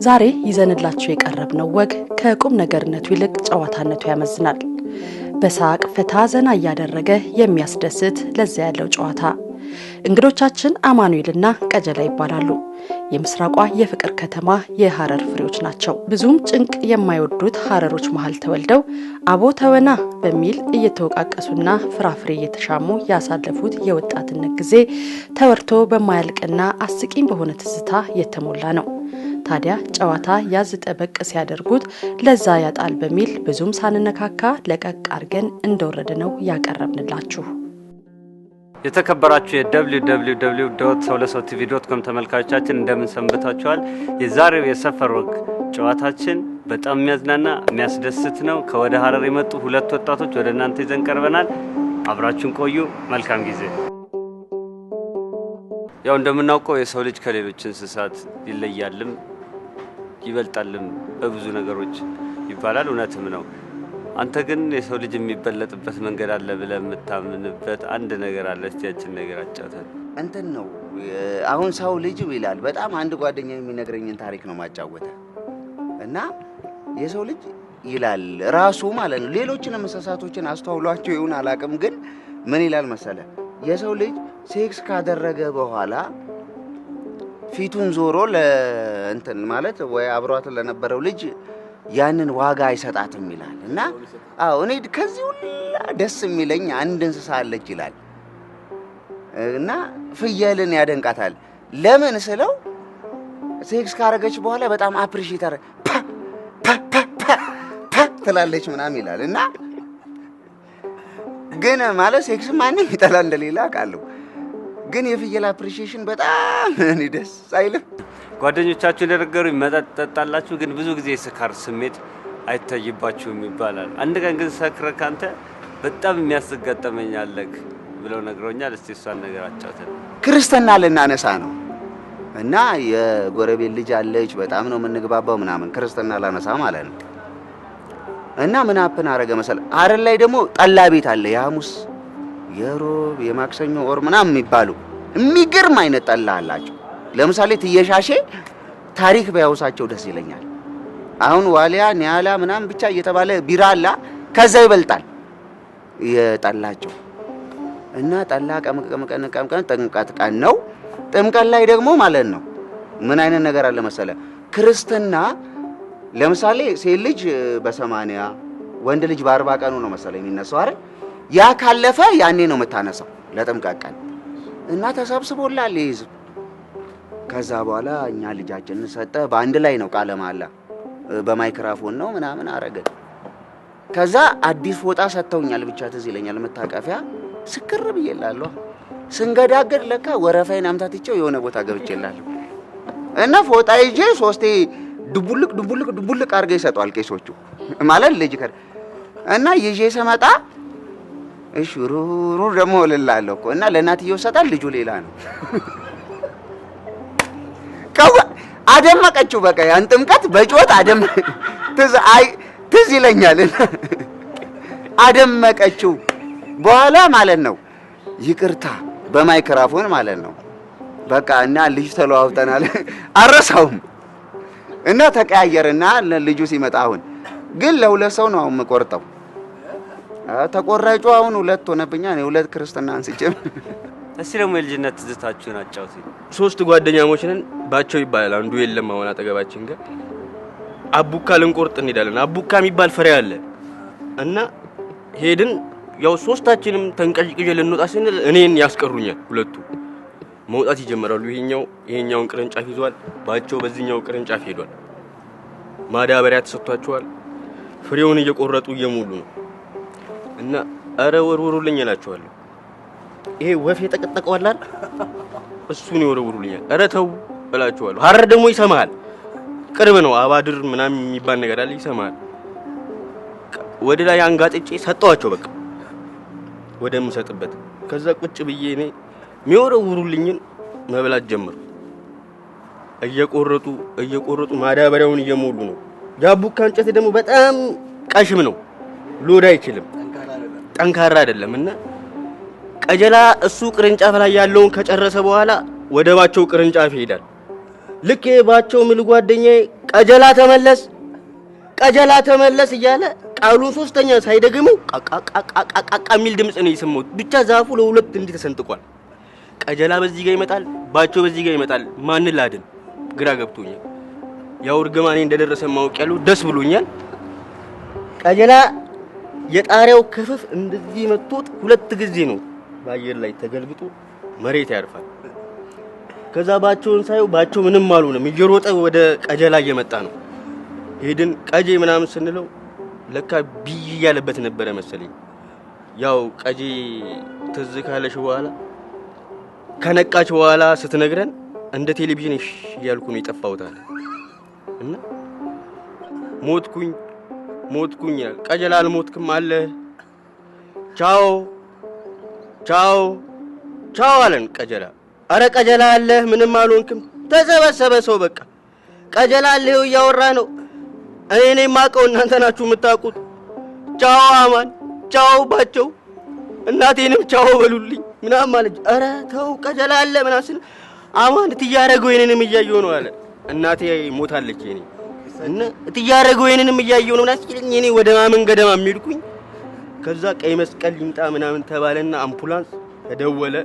ዛሬ ይዘንላችሁ የቀረብነው ወግ ከቁም ነገርነቱ ይልቅ ጨዋታነቱ ያመዝናል። በሳቅ ፈታ ዘና ያደረገ የሚያስደስት ለዛ ያለው ጨዋታ። እንግዶቻችን አማኑኤልና ቀጀላ ይባላሉ። የምስራቋ የፍቅር ከተማ የሐረር ፍሬዎች ናቸው። ብዙም ጭንቅ የማይወዱት ሐረሮች መሃል ተወልደው አቦ ተወና በሚል እየተወቃቀሱና ፍራፍሬ እየተሻሙ ያሳለፉት የወጣትነት ጊዜ ተወርቶ በማያልቅና አስቂኝ በሆነ ትዝታ የተሞላ ነው። ታዲያ ጨዋታ ያዝ ጠበቅ ሲያደርጉት ለዛ ያጣል በሚል ብዙም ሳንነካካ ለቀቅ አርገን እንደወረደ ነው ያቀረብንላችሁ። የተከበራችሁ www.sowlesowtv.com ተመልካቾቻችን እንደምን ሰንብታችኋል? የዛሬው የሰፈር ወግ ጨዋታችን በጣም የሚያዝናና የሚያስደስት ነው። ከወደ ሐረር የመጡ ሁለት ወጣቶች ወደ እናንተ ይዘን ቀርበናል። አብራችሁን ቆዩ። መልካም ጊዜ። ያው እንደምናውቀው የሰው ልጅ ከሌሎች እንስሳት ይለያልም ይበልጣልም በብዙ ነገሮች ይባላል፣ እውነትም ነው። አንተ ግን የሰው ልጅ የሚበለጥበት መንገድ አለ ብለህ የምታምንበት አንድ ነገር አለ። እስቲያችን ነገር አጫውተን። እንትን ነው አሁን ሰው ልጅ ይላል። በጣም አንድ ጓደኛ የሚነግረኝን ታሪክ ነው ማጫወተ እና የሰው ልጅ ይላል ራሱ ማለት ነው። ሌሎችንም እንስሳቶችን አስተውሏቸው ይሁን አላቅም፣ ግን ምን ይላል መሰለ? የሰው ልጅ ሴክስ ካደረገ በኋላ ፊቱን ዞሮ ለእንትን ማለት ወይ አብሯት ለነበረው ልጅ ያንን ዋጋ አይሰጣትም ይላል። እና አዎ እኔ ከዚህ ሁሉ ደስ የሚለኝ አንድ እንስሳ አለች ይላል እና ፍየልን ያደንቃታል። ለምን ስለው ሴክስ ካረገች በኋላ በጣም አፕሪሺየት ትላለች ምናምን ይላል። እና ግን ማለት ሴክስ ማንም ይጠላ እንደሌላ አውቃለሁ፣ ግን የፍየል አፕሪሺዬሽን በጣም እኔ ደስ አይልም። ጓደኞቻችሁ እንደነገሩኝ መጠጥ ጠጣላችሁ፣ ግን ብዙ ጊዜ ስካር ስሜት አይታይባችሁም ይባላል። አንድ ቀን ግን ሰክረህ ካንተ በጣም የሚያስገጠመኛለክ ብለው ነግረውኛል። እስቲ እሷን ነገር አጫውተን። ክርስትና ልናነሳ ነው እና የጎረቤት ልጅ አለች፣ በጣም ነው የምንግባባው ምናምን፣ ክርስትና ላነሳ ማለት ነው። እና ምን አፕን አረገ መሰለ? ሐረር ላይ ደግሞ ጠላ ቤት አለ፣ የሐሙስ የሮብ የማክሰኞ ወር ምናምን የሚባሉ የሚገርም አይነት ጠላ አላቸው። ለምሳሌ ትየሻሼ ታሪክ ቢያውሳቸው ደስ ይለኛል። አሁን ዋሊያ ኒያላ ምናምን ብቻ እየተባለ ቢራ አላ ከዛ ይበልጣል የጠላቸው። እና ጠላ ቀምቀን ጥምቀት ቀን ነው። ጥምቀት ላይ ደግሞ ማለት ነው ምን አይነት ነገር አለ መሰለ? ክርስትና ለምሳሌ ሴት ልጅ በ80 ወንድ ልጅ በ40 ቀኑ ነው መሰለ የሚነሳው አይደል? ያ ካለፈ ያኔ ነው የምታነሳው ለጥምቀት ቀን። እና ተሰብስቦላል ይዝብ። ከዛ በኋላ እኛ ልጃችንን ሰጠ። በአንድ ላይ ነው ቃለ መሃላ በማይክሮፎን ነው ምናምን አረገ። ከዛ አዲስ ፎጣ ሰጥተውኛል፣ ብቻ ትዝ ይለኛል መታቀፊያ ስክር ብዬላለሁ። ስንገዳገድ ለካ ወረፋዬን አምታትቼው የሆነ ቦታ ገብቼላለሁ። እና ፎጣ ይዤ ሶስቴ ድቡልቅ አርገው ይሰጧል ቄሶቹ ማለት ልጅ ከር እና ይዤ ሰመጣ እሺ ሩሩ ደግሞ ልላለሁ እኮ። እና ለእናትየው ሰጣል፣ ልጁ ሌላ ነው። አደመቀችው። በቃ ያን ጥምቀት በጮት ትዝ ይለኛል። አደመቀችው በኋላ ማለት ነው ይቅርታ በማይክሮፎን ማለት ነው በቃ። እና ልጅ ተለዋውጠናል አረሳውም። እና ተቀያየርና ልጁ ሲመጣ አሁን ግን ለሁለት ሰው ነው አሁን መቆርጠው። ተቆራጩ አሁን ሁለት ሆነብኛ። እኔ ሁለት ክርስትና አንስቼም። እስቲ ደግሞ የልጅነት ትዝታችሁን አጫውቱኝ። ሶስት ጓደኛሞች ነን፣ ባቸው ይባላል። አንዱ የለም አሁን አጠገባችን ጋር። አቡካ ልንቆርጥ እንሄዳለን። አቡካ የሚባል ፍሬ አለ እና ሄድን። ያው ሶስታችንም ተንቀጭቅጀ ልንወጣ ስንል እኔን ያስቀሩኛል። ሁለቱ መውጣት ይጀምራሉ። ይሄኛውን ቅርንጫፍ ይዟል፣ ባቸው በዚህኛው ቅርንጫፍ ሄዷል። ማዳበሪያ ተሰጥቷቸዋል። ፍሬውን እየቆረጡ እየሞሉ ነው እና አረ ወርውሩልኝ እላቸዋለሁ። ይሄ ወፍ የተቀጠቀው አይደል? እሱን ይወረውሩልኛል። አረ ተው እላቸዋለሁ። ሐረር ደግሞ ይሰማል፣ ቅርብ ነው። አባድር ምናምን የሚባል ነገር አለ፣ ይሰማል። ወደ ላይ አንጋጥጬ ሰጠዋቸው በቃ ወደምሰጥበት። ከዛ ቁጭ ብዬ እኔ የሚወረውሩልኝን መብላት ጀመርኩ። እየቆረጡ ማዳበሪያውን እየሞሉ ነው። ያቡካ እንጨት ደግሞ በጣም ቀሽም ነው፣ ሎድ አይችልም፣ ጠንካራ አይደለም። እና ቀጀላ እሱ ቅርንጫፍ ላይ ያለውን ከጨረሰ በኋላ ወደ ባቸው ቅርንጫፍ ይሄዳል። ልክ ባቸው ምል ጓደኛዬ ቀጀላ ተመለስ እያለ ቃሉን ሶስተኛ ሳይደግመው ቃቃቃቃቃ የሚል ድምጽ ነው የሰማሁት። ብቻ ዛፉ ለሁለት እንዲህ ተሰንጥቋል። ቀጀላ በዚህ ጋር ይመጣል፣ ባቸው በዚህ ጋር ይመጣል። ማንን ላድን ግራ ገብቶኛል። ያው እርግማኔ እንደደረሰ ማወቅ ያለው ደስ ብሎኛል። ቀጀላ የጣሪያው ክፍፍ እንደዚህ መጥቶት ሁለት ጊዜ ነው በአየር ላይ ተገልብጦ መሬት ያርፋል። ከዛ ባቸውን ሳየው ባቸው ምንም አልሆነም፣ እየሮጠ ወደ ቀጀላ እየመጣ ነው። ሄድን ቀጄ ምናምን ስንለው ለካ ቢይ ያለበት ነበረ መሰለኝ። ያው ቀጄ ትዝ ካለሽ በኋላ ከነቃች በኋላ ስትነግረን እንደ ቴሌቪዥን ያልኩ ነው የጠፋውታል እና ሞትኩኝ ቀጀላ አልሞትክም አለ። ቻው አለን ቀጀላ። አረ ቀጀላ አለ ምንም አልሆንክም። ተሰበሰበ ሰው በቃ ቀጀላ አለው እያወራ ነው። እኔ ማቀው እናንተ ናችሁ የምታውቁት። ቻው አማን፣ ቻው ባቸው፣ እናቴንም ቻው በሉልኝ ምናምን ማለት። አረ ተው ቀጀላ አለ ምናምን ስል አማን ትያረገው የኔንም እያየው ነው አለ። እናቴ ሞታለች የኔ እና ትያረገው የኔንም እያየው ነው ናስኪልኝ። እኔ ወደ ማመን ገደማ የሚልኩኝ። ከዛ ቀይ መስቀል ይምጣ ምናምን ተባለና አምቡላንስ ተደወለ።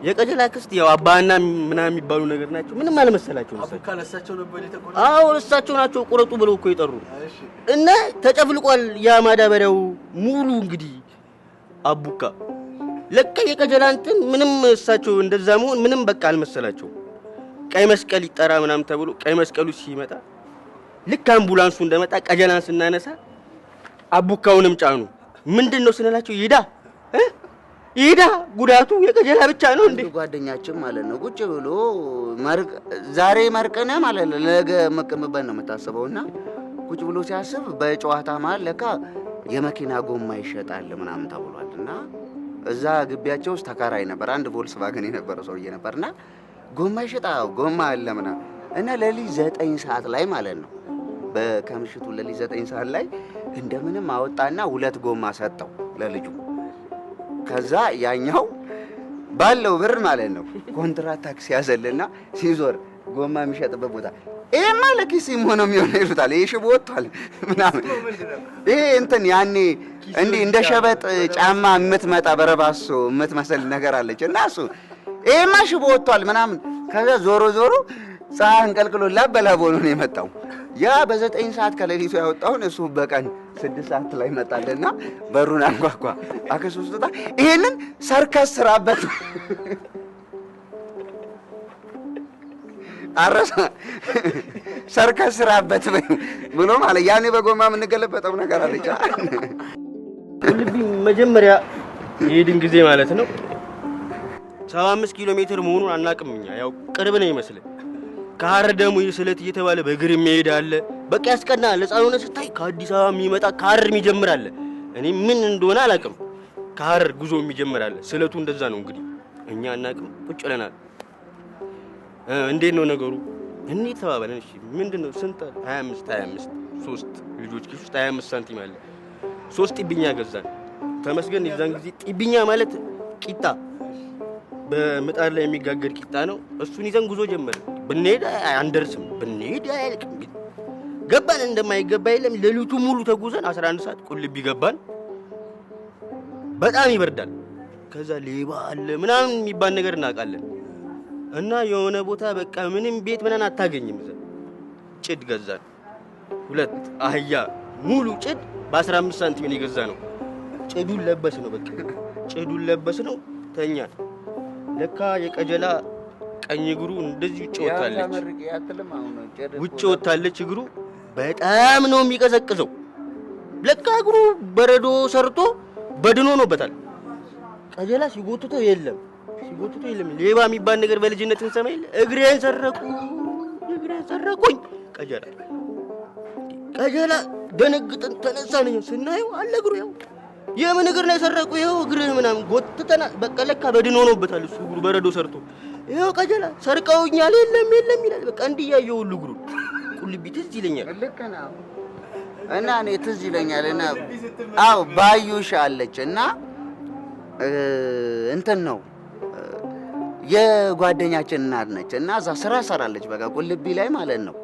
የቀጀላ ክስት ያው አባና ምናምን የሚባሉ ነገር ናቸው። ምንም አልመሰላቸው ነው። አቡካ ለሳቸው ነበር የተቆረጠ። አዎ እሳቸው ናቸው ቁረጡ ብለው እኮ የጠሩ እና ተጨፍልቋል ያ ማዳበሪያው ሙሉ። እንግዲህ አቡካ ለካ የቀጀላ እንትን ምንም እሳቸው እንደዛ መሆን ምንም በቃ አልመሰላቸው። ቀይ መስቀል ይጠራ ምናምን ተብሎ ቀይ መስቀሉ ሲመጣ ልክ አምቡላንሱ እንደመጣ ቀጀላን ስናነሳ አቡካውንም ጫኑ። ምንድነው ስንላቸው ይዳ ጉዳቱ የቀጀላ ብቻ ነው እንዴ? ጓደኛችን ማለት ነው ቁጭ ብሎ ዛሬ መርቀነ ማለት ነው ነገ መቀመበን ነው የምታስበውና ቁጭ ብሎ ሲያስብ በጨዋታ መሀል ለካ የመኪና ጎማ ይሸጣል ምናምን ተብሏልና እዛ ግቢያቸው ውስጥ ተካራይ ነበር። አንድ ቮልክስዋገን የነበረው ሰውዬ ነበርና ጎማ ይሸጣው ጎማ አለ ምናምን እና ለሊት 9 ሰዓት ላይ ማለት ነው በከምሽቱ ለሊት 9 ሰዓት ላይ እንደምንም አወጣና 2 ጎማ ሰጠው ለልጁ። ከዛ ያኛው ባለው ብር ማለት ነው ኮንትራት ታክሲ ያዘልና ሲዞር ጎማ የሚሸጥበት ቦታ ይሄማ ለኪሲም ሆኖ የሚሆነው ይሉታል። ይሄ ሽቦ ወጥቷል ምናምን ይሄ እንትን ያኔ እንዲህ እንደ ሸበጥ ጫማ የምትመጣ በረባሶ የምትመስል ነገር አለች እና እሱ ይሄማ ሽቦ ወጥቷል ምናምን። ከዛ ዞሮ ፀሐይ እንቀልቅሎ ላበላቦ ነው የመጣው። ያ በ9 ሰዓት ከሌሊቱ ያወጣውን እሱ በቀን 6 ሰዓት ላይ መጣለና በሩን አንኳኳ። አከሱስታ ይሄንን ሰርከስ ስራበት አረሳ ሰርከስ ስራበት ብሎ ማለት ያኔ በጎማ የምንገለበጠው ነገር አለች። ልቢ መጀመሪያ የሄድን ጊዜ ማለት ነው 75 ኪሎ ሜትር መሆኑን አናቅምኛ። ያው ቅርብ ነው ይመስል ከሐረር ደግሞ ይስለት እየተባለ በእግር የሚሄድ አለ። በቃ ያስቀናል። ለጻኑነ ስታይ ከአዲስ አበባ የሚመጣ ከሐረር የሚጀምር አለ። እኔ ምን እንደሆነ አላቅም። ከሐረር ጉዞ የሚጀምር አለ። ስለቱ እንደዛ ነው እንግዲህ እኛ አናቅም። ቁጭ ብለናል። እንዴት ነው ነገሩ? እኔ ተባባለን። እሺ ምንድነው ስንት? 25 3 ልጆች ኪስ ውስጥ 25 ሳንቲም አለ። 3 ጢብኛ ገዛን። ተመስገን። የዛን ጊዜ ጢብኛ ማለት ቂጣ በምጣድ ላይ የሚጋገር ቂጣ ነው። እሱን ይዘን ጉዞ ጀመርን። ብንሄድ አንደርስም፣ ብንሄድ አያልቅም። ገባን እንደማይገባ የለም። ሌሊቱ ሙሉ ተጉዘን 11 ሰዓት ቁልቢ ገባን። በጣም ይበርዳል። ከዛ ሌባ አለ ምናምን የሚባል ነገር እናውቃለን። እና የሆነ ቦታ በቃ ምንም ቤት ምናምን አታገኝም። ጭድ ገዛን። 2 አህያ ሙሉ ጭድ በ15 ሳንቲም የገዛ ነው። ጭዱን ለበስ ነው። በቃ ጭዱን ለበስ ነው። ተኛን። ለካ የቀጀላ ቀኝ እግሩ እንደዚህ ውጭ ወጣለች። እግሩ በጣም ነው የሚቀዘቅዘው። ለካ እግሩ በረዶ ሰርቶ በድኖ ሆኖበታል። ቀጀላ ሲጎትተው የለም። ሌባ የሚባል ነገር በልጅነት እንሰማ የለ። እግሬን ሰረቁኝ። ቀጀላ ደነግጠን ተነሳን። ስናየው አለ እግሩ። ያው የምን እግር ነው የሰረቁ? ይኸው እግርህ ምናምን ጎትተና በቃ ለካ በድኖ ሆኖበታል። እሱ እግሩ በረዶ ሰርቶ ይኸው ቀጀላ ሰርቀውኛል የለም ይላል። በቃ እንዲያየው ሁሉ እግሩ ቁልቢ ትዝ ይለኛል። ልክ ነው። እና እኔ ትዝ ይለኛል እና አዎ ባዩሽ አለች እና እንትን ነው የጓደኛችን እናት ነች እና እዛ ስራ ሰራለች። በቃ ቁልቢ ላይ ማለት ነው።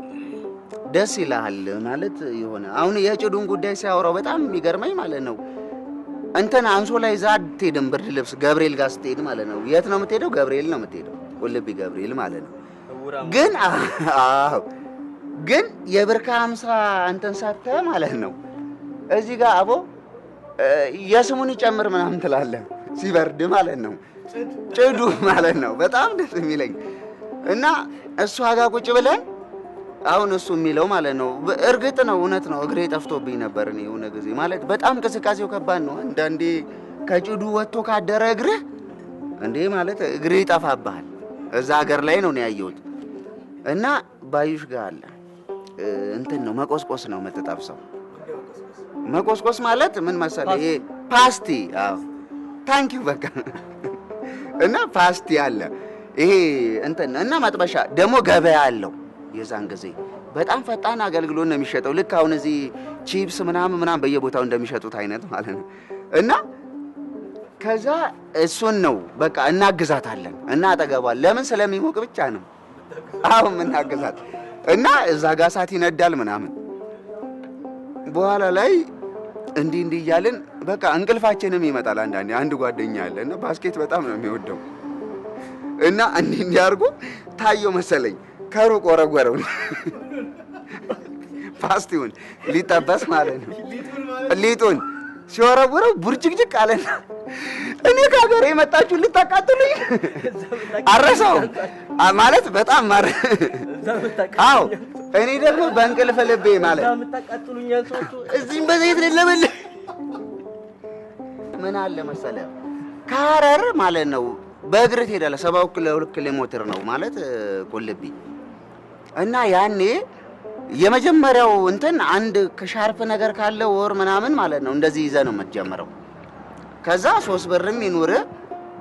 ደስ ይላል ማለት የሆነ አሁን የጭዱን ጉዳይ ሲያወራው በጣም የሚገርመኝ ማለት ነው እንትን አንሶላ ይዛ አትሄድም ብርድ ልብስ ገብርኤል ጋር ስትሄድ ማለት ነው የት ነው የምትሄደው ገብርኤል ነው የምትሄደው ቁልቢ ገብርኤል ማለት ነው ግን ግን የብርካ 50 እንትን ሳተ ማለት ነው እዚህ ጋር አቦ የስሙን ይጨምር ምናምን ትላለህ ሲበርድ ማለት ነው ጭዱ ማለት ነው በጣም ደስ የሚለኝ እና እሱ ጋር ቁጭ ብለን አሁን እሱ የሚለው ማለት ነው እርግጥ ነው እውነት ነው እግሬ ጠፍቶብኝ ነበር እኔ የሆነ ጊዜ ማለት በጣም ቅስቃሴው ከባድ ነው አንዳንዴ ከጭዱ ወጥቶ ካደረ እግርህ እንዴ ማለት እግሬ ይጠፋብሃል እዛ ሀገር ላይ ነው ያየሁት እና ባዩሽ ጋር አለ እንትን ነው መቆስቆስ ነው የምትጠብሰው መቆስቆስ ማለት ምን መሰለህ ይሄ ፓስቲ አዎ ታንኪዩ በቃ እና ፓስቲ አለ ይሄ እንትን እና መጥበሻ ደግሞ ገበያ አለው የዛን ጊዜ በጣም ፈጣን አገልግሎት ነው የሚሸጠው ልክ አሁን እዚህ ቺፕስ ምናምን በየቦታው እንደሚሸጡት አይነት ማለት ነው እና ከዛ እሱን ነው በቃ እናግዛታለን እና አጠገቧል ለምን ስለሚሞቅ ብቻ ነው አሁን እናግዛት እና እዛ ጋር ሳት ይነዳል ምናምን በኋላ ላይ እንዲህ እያልን በቃ እንቅልፋችንም ይመጣል አንዳንዴ አንድ ጓደኛ አለ እና ባስኬት በጣም ነው የሚወደው እና እንዲህ አድርጎ ታየው መሰለኝ ከሩቅ ወረወረው ፓስቲውን ሊጠበስ ማለት ነው ሊጡን ሲወረወረው ቡርጅግጅግ አለና እኔ ከሀገር የመጣችሁ ልታቃጥሉኝ አረሳው ማለት በጣም ማረ አዎ እኔ ደግሞ በእንቅልፍ ልቤ ማለት እዚህም በዘይት ለለበል ምን አለ መሰለህ ካረር ማለት ነው በእግር ትሄዳለህ 72 ኪሎ ሜትር ነው ማለት ቁልቢ እና ያኔ የመጀመሪያው እንትን አንድ ከሻርፕ ነገር ካለ ወር ምናምን ማለት ነው እንደዚህ ይዘህ ነው የምትጀምረው ከዛ 3 ብርም ይኑር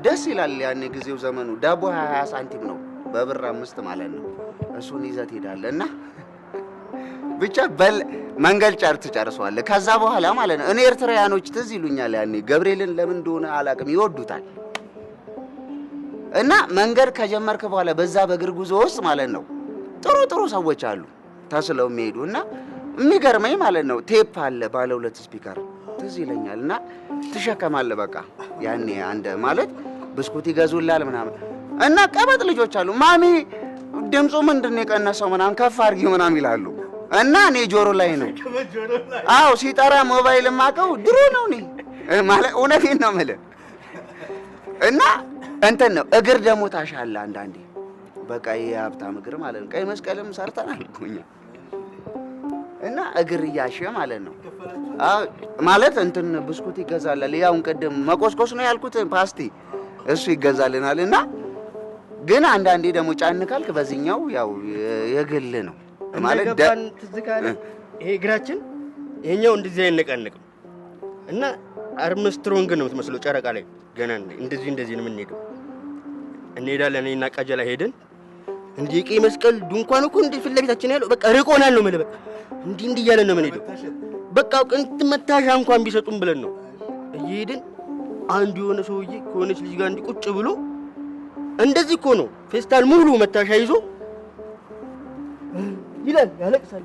ደስ ይላል ያኔ ጊዜው ዘመኑ ዳቦ 20 ሳንቲም ነው በብር 5 ማለት ነው እሱን ይዘህ ትሄዳለህና ብቻ በል መንገል ጨርሰዋል ከዛ በኋላ ማለት ነው እኔ ኤርትራውያኖች ትዝ ይሉኛል ያኔ ገብርኤልን ለምን እንደሆነ አላቅም ይወዱታል እና መንገድ ከጀመርክ በኋላ በዛ በእግር ጉዞ ውስጥ ማለት ነው ጥሩ ሰዎች አሉ ታስለው የሚሄዱና የሚገርመኝ ማለት ነው ቴፕ አለ ባለ 2 ስፒከር ትዝ ይለኛልና ትሸከማለህ በቃ ያኔ አንደ ማለት ብስኩት ይገዙላል ምናምን እና ቀበጥ ልጆች አሉ ማሚ ድምፁ ምንድነው የቀነሰው ምናምን ከፍ አድርጊው ምናምን ይላሉ እና እኔ ጆሮ ላይ ነው አዎ ሲጠራ ሞባይል ማቀው ድሮ ነው እኔ ማለት እውነቴን ነው ማለት እና እንትን ነው እግር ደግሞ ታሻለ አንዳንዴ በቃ የሀብታም እግር ማለት ነው ቀይ መስቀልም ሰርተናል እኮኛ እና እግር ያሸ ማለት ነው አዎ ማለት እንትን ብስኩት ይገዛላል ያው እንቀደም መቆስቆስ ነው ያልኩት ፓስቲ እሱ ይገዛልናልና ግን አንዳንዴ ደግሞ ጫን ካልክ በዚህኛው ያው የግል ነው ማለት ደባን ትዝካለ ይሄ እግራችን ይሄኛው እንደዚህ አይነቃነቅም እና አርምስትሮንግ ነው የምትመስለው ጨረቃ ላይ ገና እንደዚህ ነው የምንሄደው እንሄዳለን እኔና ቀጀላ ሄደን እንዲህ ቀይ መስቀል ድንኳን እኮ እንደ ፊት ለፊታችን ያለው በቃ ርቆናል ነው ማለት እንዲህ እያለን ነው የምንሄደው በቃ ቅንት መታሻ እንኳን ቢሰጡን ብለን ነው እየሄድን አንድ የሆነ ሰውዬ ከሆነች ልጅ ጋር እንዲህ ቁጭ ብሎ እንደዚህ እኮ ነው ፌስታል ሙሉ መታሻ ይዞ ይላል ያለቅሳል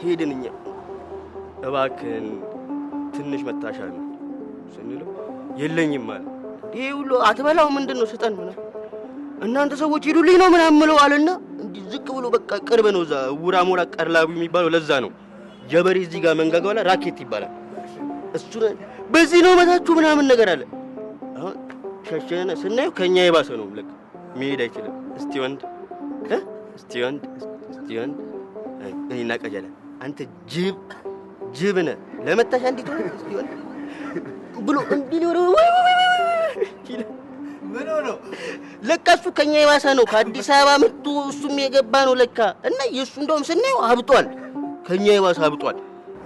ሄደን እኛ እባክህን ትንሽ መታሻ ነው ስንለው የለኝም ማለት ይሄ ሁሉ አትበላው ምንድነው ስጠን ምናምን እናንተ ሰዎች ሄዱልኝ ነው ምናምን ምለው አለና እንዲህ ዝቅ ብሎ በቃ ቅርብ ነው እዛ ውራሞራ ቀርላቡ የሚባለው ለዛ ነው ጀበሬ እዚህ ጋር መንጋጋው ላይ ራኬት ይባላል እሱ በዚህ ነው መታችሁ ምናምን ነገር አለ አሁን ሸሸነ ስናየው ከኛ የባሰ ነው ለካ መሄድ አይችልም እስቲ ወንድ እኔና ቀጀላ አንተ ጅብ ነህ ለመታሻ እንዴት ነው እስቲ ወንድ ብሎ እንዲህ ነው ወይ ምን ሆኖ ለካ እሱ ከኛ የባሰ ነው ከአዲስ አበባ መጥቶ እሱም የገባ ነው ለካ እና የሱ እንደውም ስናየው አብጧል ከኛ የባሰ አብጧል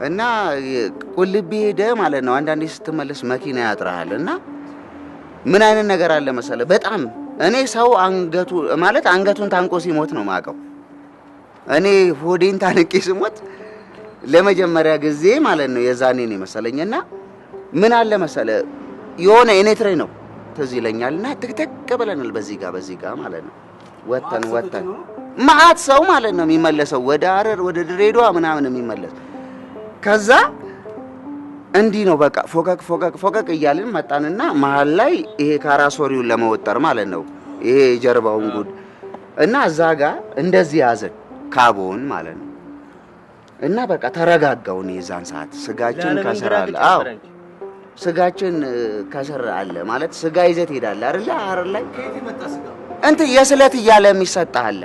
እና ቁልቢ ሄደ ማለት ነው አንዳንዴ ስትመለስ መኪና ያጥራል እና ምን አይነት ነገር አለ መሰለ በጣም እኔ ሰው አንገቱን ታንቆ ሲሞት ነው ማቀው እኔ ሆዴን ታንቄ ሲሞት ለመጀመሪያ ጊዜ ማለት ነው የዛኔ ነው መሰለኝና ምን አለ መሰለ የሆነ እኔ ትሬ ነው ትዝ ይለኛልና ትክተክ ብለናል በዚህ ጋር ማለት ነው ወተን ማአት ሰው ማለት ነው የሚመለሰው ወደ ሐረር ወደ ድሬዳዋ ምናምን የሚመለስ። ከዛ እንዲህ ነው በቃ ፎቀቅ እያልን መጣንና መሀል ላይ ይሄ ካራሶሪውን ለመወጠር ማለት ነው ይሄ ጀርባውን ጉድ እና እዛ ጋር እንደዚህ ያዘን ካቦን ማለት ነው። እና በቃ ተረጋጋው ነው የዛን ሰዓት ስጋችን ከስር አለ። አዎ ስጋችን ከስር አለ ማለት ስጋ ይዘት ሄዳለ አይደል? ሐረር ላይ እንት የስለት እያለ የሚሰጣህ አለ።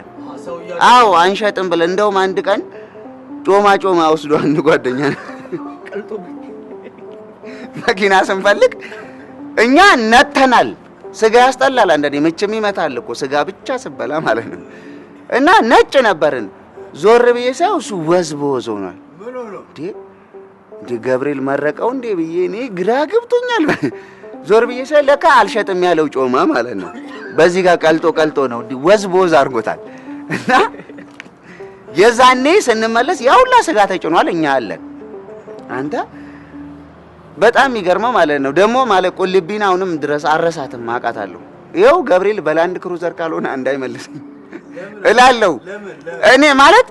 አዎ አንሸጥም ብለን እንደውም አንድ ቀን ጮማ ወስዶ አንድ ጓደኛ መኪና ስንፈልግ እኛ ነተናል። ስጋ ያስጠላል አንዳንዴ ምችም ይመታል እኮ ስጋ ብቻ ስበላ ማለት ነው። እና ነጭ ነበርን። ዞር ብዬ ሳይው እሱ ወዝቦዝ ሆኗል። እንዴ ገብርኤል መረቀው እንዴ ብዬ እኔ ግራ ገብቶኛል። ዞር ብዬ ሳይ ለካ አልሸጥም ያለው ጮማ ማለት ነው። በዚህ ጋር ቀልጦ ነው እንዴ ወዝቦዝ አድርጎታል። እና የዛኔ ስንመለስ ያውላ ስጋ ተጭኗል እኛ አለን። አንተ በጣም የሚገርመው ማለት ነው ደግሞ ማለት ቁልቢና አሁንም ድረስ አረሳትም አውቃታለሁ። ይኸው ገብርኤል በላንድ ክሩዘር ካልሆነ እንዳይመልሰኝ እላለሁ። እኔ ማለት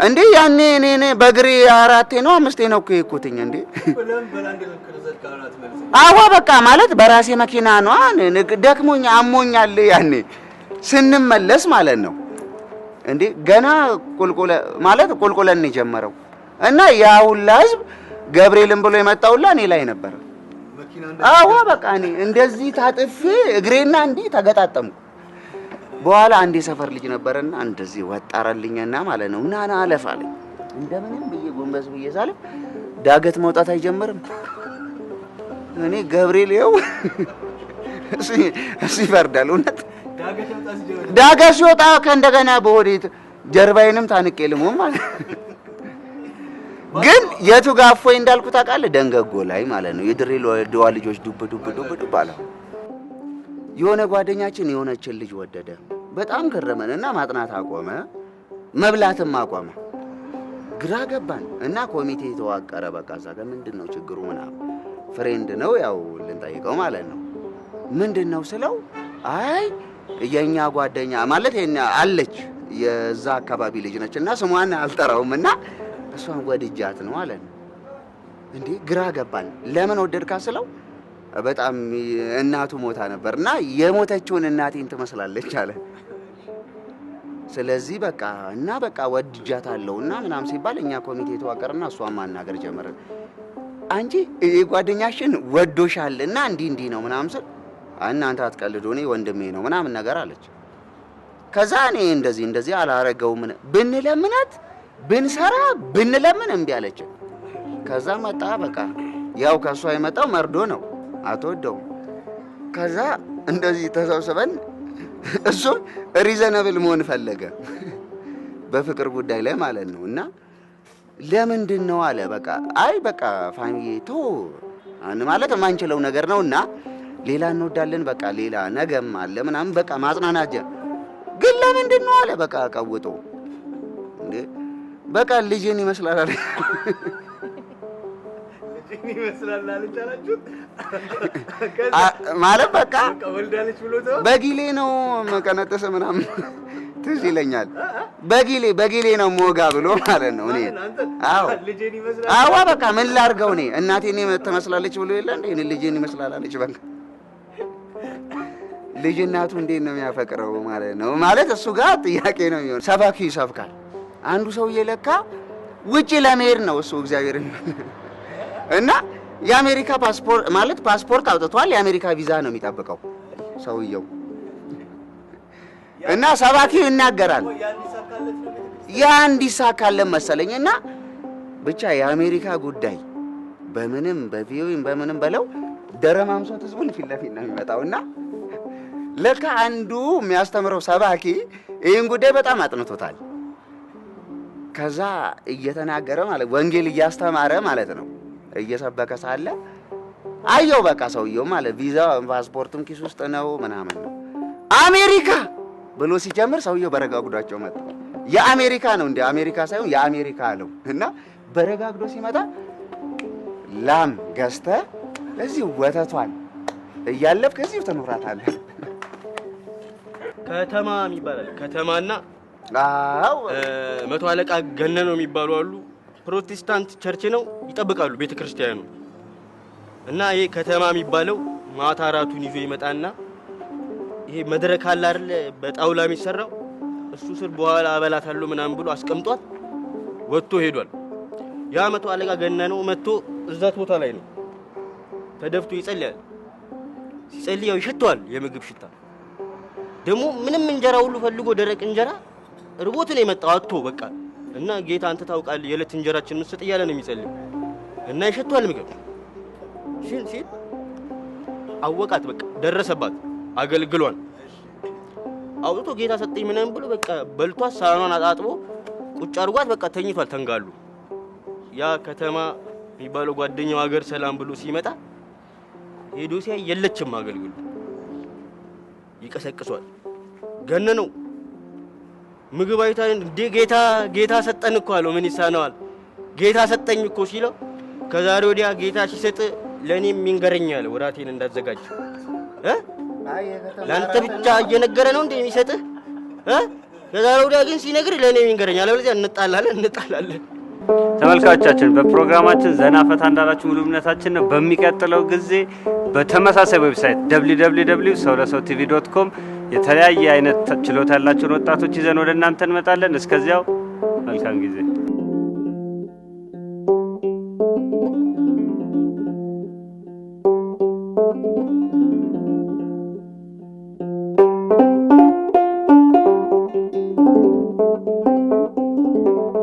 እንዴ ያኔ እኔ በእግሬ 4 ነው 5 ነው እኮ የኩትኝ እንዴ አዋ በቃ ማለት በራሴ መኪና ነው ደክሞኛ አሞኛል። ያኔ ስንመለስ ማለት ነው እንዴ ገና ቁልቁለን የጀመረው እና ያ ሁላ ህዝብ ገብርኤልን ብሎ የመጣውላ እኔ ላይ ነበር። አዋ በቃ እኔ እንደዚህ ታጥፌ እግሬና እንዲህ ተገጣጠምኩ። በኋላ አንዴ ሰፈር ልጅ ነበርና እንደዚህ ወጣራልኝና ማለት ነው ናና አለፋለኝ እንደምንም ብዬ ጎንበስ ብዬ ሳልፍ ዳገት መውጣት አይጀምርም። እኔ ገብርኤል ይኸው እሱ ይፈርዳል እውነት ዳገት ሲወጣ ከእንደገና በሆዴት ጀርባዬንም ታንቄ ልሞም ማለት ግን የቱ ጋፎይ እንዳልኩት አውቃለህ ደንገጎ ላይ ማለት ነው የድሬዳዋ ልጆች ዱብ አለ። የሆነ ጓደኛችን የሆነችን ልጅ ወደደ በጣም ገረመንና ማጥናት አቆመ መብላትም አቆመ። ግራ ገባን እና ኮሚቴ ተዋቀረ። በቃ እዛ ጋር ምንድነው ችግሩ ምናምን ፍሬንድ ነው ያው ልንጠይቀው ማለት ነው። ምንድነው ስለው አይ የኛ ጓደኛ ማለት የኛ አለች የዛ አካባቢ ልጅ ነችና ስሟን አልጠራውምና እሷን ወድጃት ነው አለን። እንዴ ግራ ገባን። ለምን ወደድካ ስለው በጣም እናቱ ሞታ ነበርና የሞተችውን እናቴን ትመስላለች አለ። ስለዚህ በቃ ወድጃታለሁና ምናምን ሲባል እኛ ኮሚቴ ተዋቀረና እሷን ማናገር ጀመረ። አንቺ ጓደኛሽን ወዶሻልና እንዲህ ነው ምናምን ስል እናንተ አትቀልዱ እኔ ወንድሜ ነው ምናምን ነገር አለች። ከዛ እኔ እንደዚህ አላረገውም ብንለምናት ብንሰራ ብንለምን እምቢ አለች። ከዛ መጣ በቃ ያው ከሷ የመጣው መርዶ ነው አትወደውም። ከዛ እንደዚህ ተሰብስበን እሱም ሪዘነብል መሆን ፈለገ በፍቅር ጉዳይ ላይ ማለት ነው። እና ለምንድን ነው አለ በቃ ፋሚሊ ቶ ማለት ማንችለው ነገር ነውና ሌላ እንወዳለን በቃ ሌላ ነገም አለ ምናምን በቃ ማጽናናት ግን ለምንድን ነው አለ በቃ ቀውጦ እንዴ በቃ ልጅን ይመስላል አለ ማለት በቃ ወልዳለች ብሎ ተው በጊሌ ነው መቀነጠሰ ምናምን ትዝ ይለኛል። በጊሌ ነው ሞጋ ብሎ ማለት ነው። እኔ ልጅን ይመስላል አዋ በቃ ምን ላርገው እኔ እናቴን ተመስላለች ብሎ የለ እንዴ እኔ ልጅን ይመስላል አለች። በቃ ልጅ እናቱ እንዴት ነው የሚያፈቅረው ማለት ነው። ማለት እሱ ጋር ጥያቄ ነው የሚሆን። ሰባኪ ይሰብካል። አንዱ ሰውዬ ለካ ውጪ ለመሄድ ነው እሱ እግዚአብሔር እና የአሜሪካ ፓስፖርት አውጥቷል። የአሜሪካ ቪዛ ነው የሚጠብቀው ሰውየው እና ሰባኪው ይናገራል እንዲሳካለት መሰለኝና ብቻ የአሜሪካ ጉዳይ በምንም በቪኦኤም በምንም በለው ደረማምሶት ህዝቡን ፊት ለፊት ነው የሚመጣውና ለካ አንዱ የሚያስተምረው ሰባኪ ይሄን ጉዳይ በጣም አጥንቶታል። ከዛ እየተናገረ ማለት ወንጌል እያስተማረ ማለት ነው እየሰበከ ሳለ አየው በቃ ሰውየው ማለት ቪዛ ፓስፖርቱም ኪስ ውስጥ ነው ምናምን ነው አሜሪካ ብሎ ሲጀምር ሰውየው በረጋግዷቸው መጣ። የአሜሪካ ነው እንደ አሜሪካ ሳይሆን የአሜሪካ አለው እና በረጋግዶ ሲመጣ ላም ገዝተ እዚህ ወተቷን እያለብክ እዚህ ተኖራታለህ። ከተማ ይባላል ከተማና አዎ መቶ አለቃ ገነነው የሚባሉ አሉ። ፕሮቴስታንት ቸርች ነው ይጠብቃሉ ቤተክርስቲያኑ። እና ይሄ ከተማ የሚባለው ማታ ራቱን ይዞ ይመጣና ይሄ መድረክ አለ አይደል በጣውላ የሚሰራው እሱ ስር በኋላ አበላታለሁ ምናምን ብሎ አስቀምጧት ወጥቶ ሄዷል። ያ መቶ አለቃ ገነነው መጥቶ እዛት ቦታ ላይ ነው ተደፍቶ ይጸልያል። ሲጸልይ ያው ይሸተዋል የምግብ ሽታ። ደግሞ ምንም እንጀራ ሁሉ ፈልጎ ደረቅ እንጀራ ርቦት ነው የመጣው አጥቶ በቃ። እና ጌታ አንተ ታውቃለህ የዕለት እንጀራችንን ስጥ እያለ ነው የሚጸልየው። እና ይሸተዋል ምግብ ሲል አወቃት በቃ ደረሰባት። አገልግሏን አውጥቶ ጌታ ሰጠኝ ምናምን ብሎ በቃ በልቷት ሳህኗን አጣጥቦ ቁጭ አድርጓት በቃ ተኝቷል ተንጋሉ። ያ ከተማ የሚባለው ጓደኛው ሀገር ሰላም ብሎ ሲመጣ ሄዶ ሲያይ የለችም አገልግሉ። ይቀሰቅሷል። ገነነው ምግብ አይታን እንደ ጌታ ሰጠን እኮ አለው። ምን ይሳነዋል ጌታ ሰጠኝ እኮ ሲለው ከዛሬ ወዲያ ጌታ ሲሰጥ ለኔም ይንገረኛል ወራቴን እንዳዘጋጅ ለአንተ ብቻ እየነገረ ነው እንዴ የሚሰጥህ ከዛሬ ወዲያ ግን ሲነግር ለኔም ይንገረኛል አለበለዚያ እንጣላለን። ተመልካቾቻችን በፕሮግራማችን ዘና ፈታ እንዳላችሁ ሙሉ እምነታችን ነው። በሚቀጥለው ጊዜ በተመሳሳይ ዌብሳይት www.sowlesowtv.com የተለያየ አይነት ችሎታ ያላቸውን ወጣቶች ይዘን ወደ እናንተ እንመጣለን። እስከዚያው መልካም ጊዜ